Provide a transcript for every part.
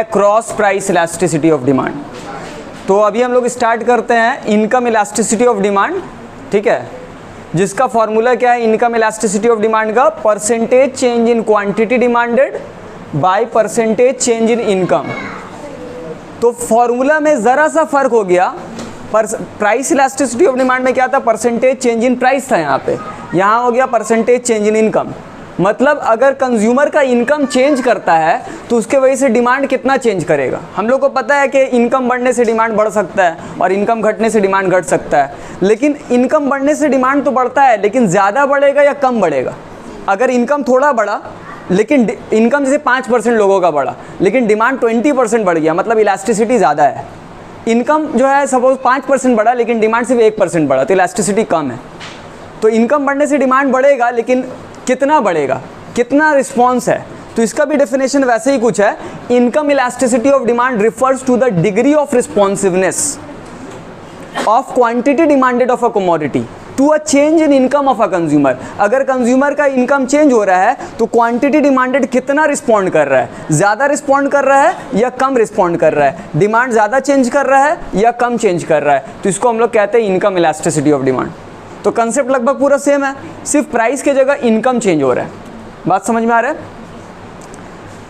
Cross price elasticity of demand. तो अभी हम लोग स्टार्ट करते हैं इनकम इलास्टिसिटी ऑफ डिमांड, ठीक है, जिसका फॉर्मूला क्या है इनकम इलास्टिसिटी ऑफ डिमांड का, percentage change in quantity demanded by percentage change in income. तो फॉर्मूला में ज़रा सा फर्क हो गया। प्राइस इलास्टिसिटी ऑफ डिमांड में क्या था, परसेंटेज चेंज इन प्राइस था, यहाँ हो गया परसेंटेज चेंज इन इनकम। मतलब अगर कंज्यूमर का इनकम चेंज करता है तो उसके वजह से डिमांड कितना चेंज करेगा। हम लोग को पता है कि इनकम बढ़ने से डिमांड बढ़ सकता है और इनकम घटने से डिमांड घट सकता है, लेकिन इनकम बढ़ने से डिमांड तो बढ़ता है, लेकिन ज़्यादा बढ़ेगा या कम बढ़ेगा। अगर इनकम थोड़ा बढ़ा लेकिन इनकम जैसे 5% लोगों का बढ़ा लेकिन डिमांड 20% बढ़ गया, मतलब इलास्टिसिटी ज़्यादा है। इनकम जो है सपोज 5% बढ़ा लेकिन डिमांड सिर्फ 1% बढ़ा तो इलास्टिसिटी कम है। तो इनकम बढ़ने से डिमांड बढ़ेगा लेकिन कितना बढ़ेगा, कितना रिस्पॉन्स है। तो इसका भी डेफिनेशन वैसे ही कुछ है, income elasticity of demand refers to the degree of responsiveness of quantity demanded of a commodity to a change in income of a consumer. अगर कंज्यूमर का इनकम चेंज हो रहा है तो क्वांटिटी डिमांडेड कितना रिस्पॉन्ड कर रहा है, ज़्यादा रिस्पॉन्ड कर रहा है या कम रिस्पॉन्ड कर रहा है, डिमांड ज़्यादा चेंज कर रहा है या कम चेंज कर रहा है। तो इसको हम लोग कहते हैं इनकम इलास्टिसिटी ऑफ डिमांड। तो कंसेप्ट लगभग पूरा सेम है, सिर्फ प्राइस की जगह इनकम चेंज हो रहा है। बात समझ में आ रहा है?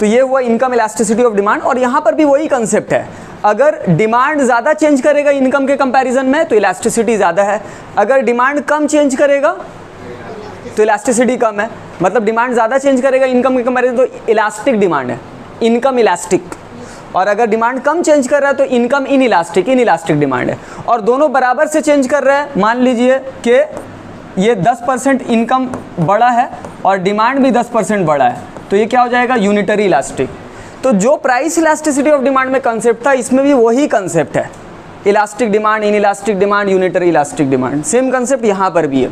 तो ये हुआ इनकम इलास्टिसिटी ऑफ डिमांड। और यहाँ पर भी वही कंसेप्ट है, अगर डिमांड ज़्यादा चेंज करेगा इनकम के कंपैरिजन में तो इलास्टिसिटी ज़्यादा है, अगर डिमांड कम चेंज करेगा तो इलास्टिसिटी कम है। मतलब डिमांड ज़्यादा चेंज करेगा इनकम के कंपैरिजन तो इलास्टिक डिमांड है, इनकम इलास्टिक, और अगर डिमांड कम चेंज कर रहा है तो इनकम इन इलास्टिक डिमांड है। और दोनों बराबर से चेंज कर रहे हैं, मान लीजिए कि ये 10% इनकम बढ़ा है और डिमांड भी 10% बढ़ा है, तो ये क्या हो जाएगा, यूनिटरी इलास्टिक। तो जो प्राइस इलास्टिसिटी ऑफ डिमांड में कंसेप्ट था इसमें भी वही कंसेप्ट है, elastic demand, in elastic demand, unitary elastic demand, same concept यहाँ पर भी है।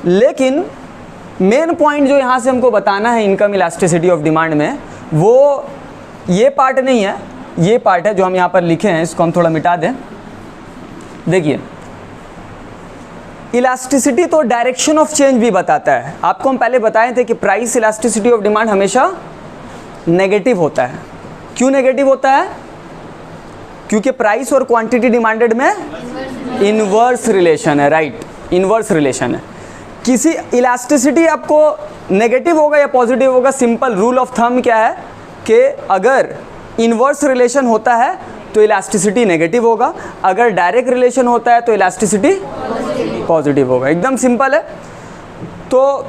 लेकिन मेन पॉइंट जो यहाँ से हमको बताना है इनकम इलास्टिसिटी ऑफ डिमांड में, वो ये पार्ट नहीं है, ये पार्ट है जो हम यहाँ पर लिखे हैं, इसको हम थोड़ा मिटा दें। देखिए, इलास्टिसिटी तो डायरेक्शन ऑफ चेंज भी बताता है। आपको हम पहले बताए थे कि प्राइस इलास्टिसिटी ऑफ डिमांड हमेशा नेगेटिव होता है। क्यों नेगेटिव होता है? क्योंकि प्राइस और क्वांटिटी डिमांडेड में इनवर्स रिलेशन है, राइट, इनवर्स रिलेशन है। किसी इलास्टिसिटी आपको नेगेटिव होगा या पॉजिटिव होगा, सिंपल रूल ऑफ थंब क्या है कि अगर इनवर्स रिलेशन होता है तो इलास्टिसिटी नेगेटिव होगा, अगर डायरेक्ट रिलेशन होता है तो इलास्टिसिटी पॉजिटिव होगा। एकदम सिंपल है। तो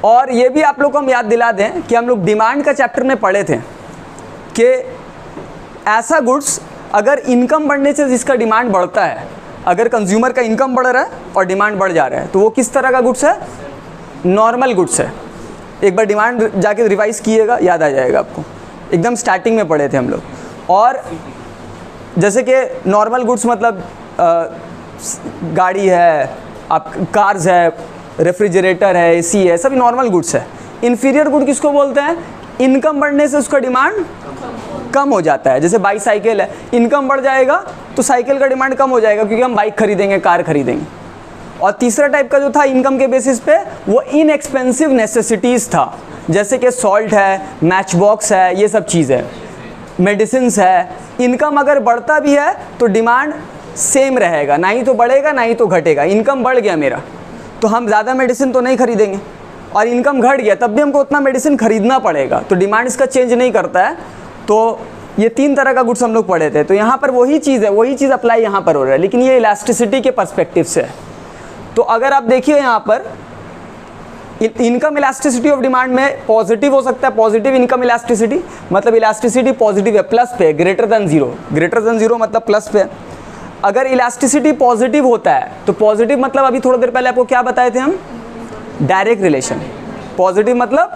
और ये भी आप लोग को हम याद दिला दें कि हम लोग डिमांड का चैप्टर में पढ़े थे कि ऐसा गुड्स अगर इनकम बढ़ने से जिसका डिमांड बढ़ता है, अगर कंज्यूमर का इनकम बढ़ रहा है और डिमांड बढ़ जा रहा है तो वो किस तरह का गुड्स है, नॉर्मल गुड्स है। एक बार डिमांड जाके रिवाइज कीजिएगा, याद आ जाएगा आपको, एकदम स्टार्टिंग में पढ़े थे हम लोग। और जैसे कि नॉर्मल गुड्स मतलब गाड़ी है, आप कार्स है, रेफ्रिजरेटर है, एसी है, सभी नॉर्मल गुड्स है। इन्फीरियर गुड किसको बोलते हैं, इनकम बढ़ने से उसका डिमांड कम हो जाता है। जैसे बाईसाइकिल है, इनकम बढ़ जाएगा तो साइकिल का डिमांड कम हो जाएगा क्योंकि हम बाइक खरीदेंगे, कार खरीदेंगे। और तीसरा टाइप का जो था इनकम के बेसिस पे, वो इनएक्सपेंसिव नेसेसिटीज़ था, जैसे कि सॉल्ट है, मैच बॉक्स है, ये सब चीज़ है, मेडिसिन्स है। इनकम अगर बढ़ता भी है तो डिमांड सेम रहेगा, ना ही तो बढ़ेगा ना ही तो घटेगा। इनकम बढ़ गया मेरा तो हम ज़्यादा मेडिसिन तो नहीं खरीदेंगे, और इनकम घट गया तब भी हमको उतना मेडिसिन खरीदना पड़ेगा, तो डिमांड इसका चेंज नहीं करता है। तो ये तीन तरह का गुड्स हम लोग पढ़े थे। तो यहाँ पर वही चीज़ है, वही चीज़ अप्लाई यहाँ पर हो रहा है, लेकिन ये इलास्टिसिटी के पर्सपेक्टिव से है। तो अगर आप देखिए यहाँ पर इनकम इलास्टिसिटी ऑफ डिमांड में पॉजिटिव हो सकता है, पॉजिटिव इनकम इलास्टिसिटी, मतलब इलास्टिसिटी पॉजिटिव है, प्लस पे, greater than zero, greater than zero मतलब प्लस पे। अगर इलास्टिसिटी पॉजिटिव होता है तो पॉजिटिव मतलब अभी थोड़ी देर पहले आपको क्या बताए थे हम, डायरेक्ट रिलेशन। पॉजिटिव मतलब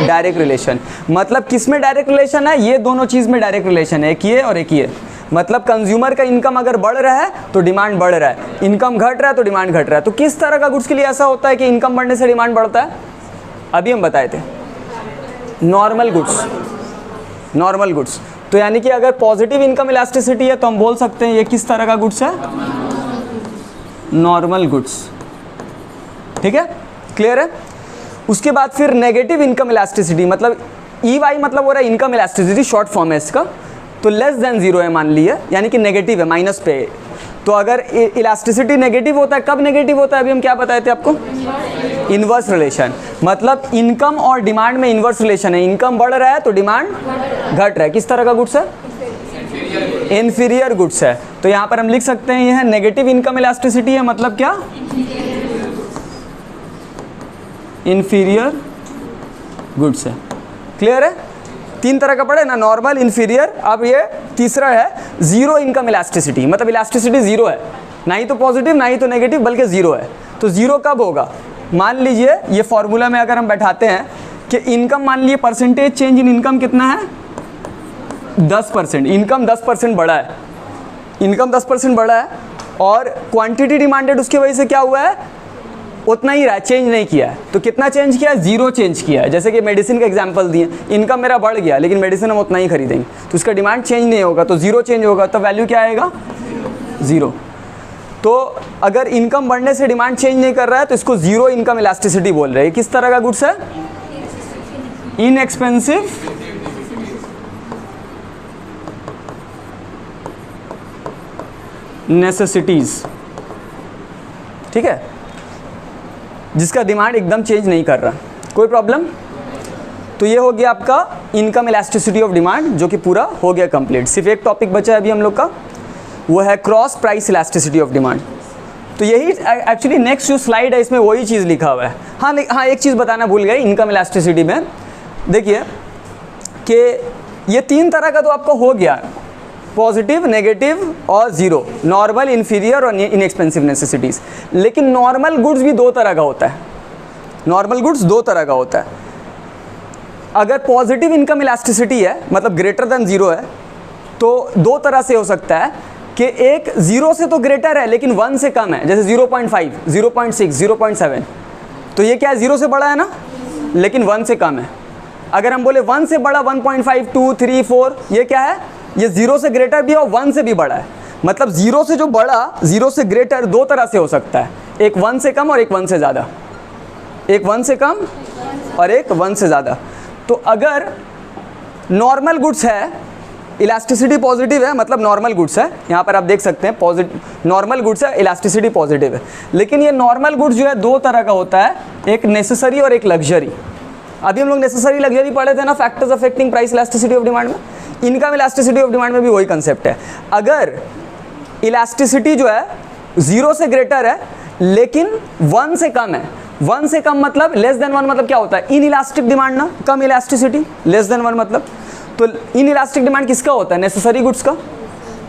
डायरेक्ट रिलेशन, मतलब किस में डायरेक्ट रिलेशन है, ये दोनों चीज़ में डायरेक्ट रिलेशन है, एक ये और एक ये। मतलब कंज्यूमर का इनकम अगर बढ़ रहा है तो डिमांड बढ़ रहा है, इनकम घट रहा है तो डिमांड घट रहा है। तो किस तरह का गुड्स के लिए ऐसा होता है कि इनकम बढ़ने से डिमांड बढ़ता है, अभी हम बताए थे, नॉर्मल गुड्स, नॉर्मल गुड्स। तो यानी कि अगर पॉजिटिव इनकम इलास्टिसिटी है तो हम बोल सकते हैं ये किस तरह का गुड्स है, नॉर्मल गुड्स। ठीक है, क्लियर है। उसके बाद फिर नेगेटिव इनकम इलास्टिसिटी, मतलब ई वाई मतलब हो रहा है इनकम इलास्टिसिटी, शॉर्ट फॉर्म है इसका, तो लेस देन जीरो है मान लिया, यानी कि नेगेटिव है, माइनस पे है। तो अगर इलास्टिसिटी नेगेटिव होता है, कब नेगेटिव होता है, अभी हम क्या बताए थे आपको, इन्वर्स रिलेशन, मतलब इनकम और डिमांड में इन्वर्स रिलेशन है, इनकम बढ़ रहा है तो डिमांड घट रहा है। किस तरह का गुड्स है, इन्फीरियर गुड्स है। तो यहाँ पर हम लिख सकते हैं यह नेगेटिव इनकम इलास्टिसिटी है, मतलब क्या, इन्फीरियर गुड्स है। क्लियर है, तीन तरह का पड़े ना, नॉर्मल, इन्फीरियर। अब ये तीसरा है जीरो इनकम इलास्टिसिटी, मतलब इलास्टिसिटी जीरो है, ना ही तो पॉजिटिव ना ही तो नेगेटिव, बल्कि जीरो है। तो जीरो कब होगा, मान लीजिए ये फॉर्मूला में अगर हम बैठाते हैं कि इनकम, मान लीजिए परसेंटेज चेंज इन इनकम कितना है, 10%, इनकम 10% बढ़ा है, इनकम 10% बढ़ा है, और क्वांटिटी डिमांडेड उसकी वजह से क्या हुआ है, उतना ही रहा है, चेंज नहीं किया है। तो कितना चेंज किया है, जीरो चेंज किया है। जैसे कि मेडिसिन का एग्जांपल दिए, इनकम मेरा बढ़ गया लेकिन मेडिसिन हम उतना ही खरीदेंगे, तो इसका डिमांड चेंज नहीं होगा, तो जीरो चेंज होगा, तो वैल्यू क्या आएगा, जीरो। तो अगर इनकम बढ़ने से डिमांड चेंज नहीं कर रहा है तो इसको जीरो इनकम इलास्टिसिटी बोल रहे हैं। किस तरह का गुड्स है, इनएक्सपेंसिव नेसेसिटीज, ठीक है, जिसका डिमांड एकदम चेंज नहीं कर रहा, कोई प्रॉब्लम। तो ये हो गया आपका इनकम इलास्टिसिटी ऑफ डिमांड, जो कि पूरा हो गया कंप्लीट। सिर्फ एक टॉपिक बचा है अभी हम लोग का, वो है cross price elasticity of demand. तो यही एक्चुअली नेक्स्ट जो स्लाइड है इसमें वही चीज़ लिखा हुआ है। हाँ, एक चीज़ बताना भूल गए इनकम इलास्टिसिटी में, देखिए कि ये तीन तरह का तो आपका हो गया, पॉजिटिव, नेगेटिव और जीरो, नॉर्मल, इन्फीरियर और इनएक्सपेंसिव नेसेसिटीज़। लेकिन नॉर्मल गुड्स भी दो तरह का होता है, नॉर्मल गुड्स दो तरह का होता है। अगर पॉजिटिव इनकम इलास्टिसिटी है, मतलब ग्रेटर देन जीरो है, तो दो तरह से हो सकता है कि एक जीरो से तो ग्रेटर है लेकिन वन से कम है, जैसे 0.5, 0.6, 0.7, तो ये क्या है, जीरो से बड़ा है ना, लेकिन वन से कम है। अगर हम बोले वन से बड़ा 1.5, 2, 3, 4, ये क्या है, ये जीरो से ग्रेटर भी है और वन से भी बड़ा है। मतलब जीरो से जो बड़ा, जीरो से ग्रेटर दो तरह से हो सकता है, एक वन से कम और एक वन से ज़्यादा, एक वन से कम और एक वन से ज़्यादा। तो अगर नॉर्मल गुड्स है, इलास्टिसिटी पॉजिटिव है, मतलब नॉर्मल गुड्स है, यहाँ पर आप देख सकते हैं पॉजिटिव, नॉर्मल गुड्स है, इलास्टिसिटी पॉजिटिव है। लेकिन ये नॉर्मल गुड्स जो है दो तरह का होता है, एक नेसेसरी और एक लग्जरी। अभी हम लोग नेसेसरी लग्जरी पढ़े थे ना, factors affecting price elasticity of demand में। इनकम इलास्टिसिटी ऑफ डिमांड में भी वही कंसेप्ट है। अगर इलास्टिसिटी जो है जीरो से ग्रेटर है लेकिन वन से कम है, वन से कम मतलब लेस देन वन, मतलब क्या होता है, इन इलास्टिक डिमांड ना, कम इलास्टिसिटी, लेस देन वन मतलब। तो इन इलास्टिक डिमांड किसका होता है, नेसेसरी गुड्स का।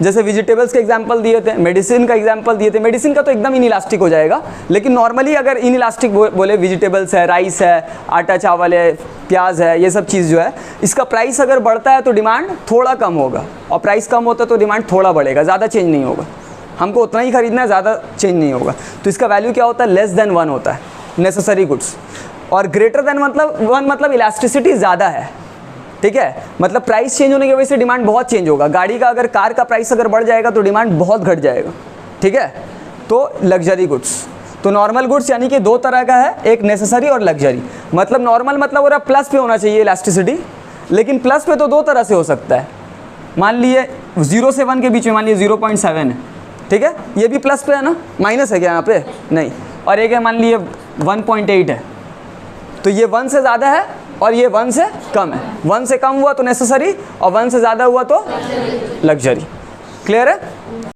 जैसे वेजिटेबल्स के एग्जांपल दिए थे, मेडिसिन का एग्जांपल दिए थे, मेडिसिन का तो एकदम इन इलास्टिक हो जाएगा, लेकिन नॉर्मली अगर इन इलास्टिक बोले, वेजिटेबल्स है, राइस है, आटा चावल है, प्याज है, ये सब चीज़ जो है, इसका प्राइस अगर बढ़ता है तो डिमांड थोड़ा कम होगा, और प्राइस कम होता है तो डिमांड थोड़ा बढ़ेगा, ज़्यादा चेंज नहीं होगा। हमको उतना ही खरीदना है, ज़्यादा चेंज नहीं होगा। तो इसका वैल्यू क्या होता है, लेस देन वन होता है नेसेसरी गुड्स, और ग्रेटर देन मतलब वन मतलब इलास्टिसिटी ज़्यादा है, ठीक है, मतलब प्राइस चेंज होने की वजह से डिमांड बहुत चेंज होगा। गाड़ी का अगर, कार का प्राइस अगर बढ़ जाएगा तो डिमांड बहुत घट जाएगा, ठीक है। तो लग्जरी गुड्स, तो नॉर्मल गुड्स यानी कि दो तरह का है, एक नेसेसरी और लग्जरी। मतलब नॉर्मल मतलब वो प्लस पे होना चाहिए इलास्टिसिटी, लेकिन प्लस पे तो दो तरह से हो सकता है। मान लिए 0 से 1 के बीच में, मान लिए 0.7 है, ठीक है, ये भी प्लस पे है ना, माइनस है क्या यहाँ पे, नहीं। और एक है मान लिए 1.8 है, तो ये 1 से ज़्यादा है और ये 1 से कम है। 1 से कम हुआ तो नेसेसरी और 1 से ज़्यादा हुआ तो लग्जरी। क्लियर है।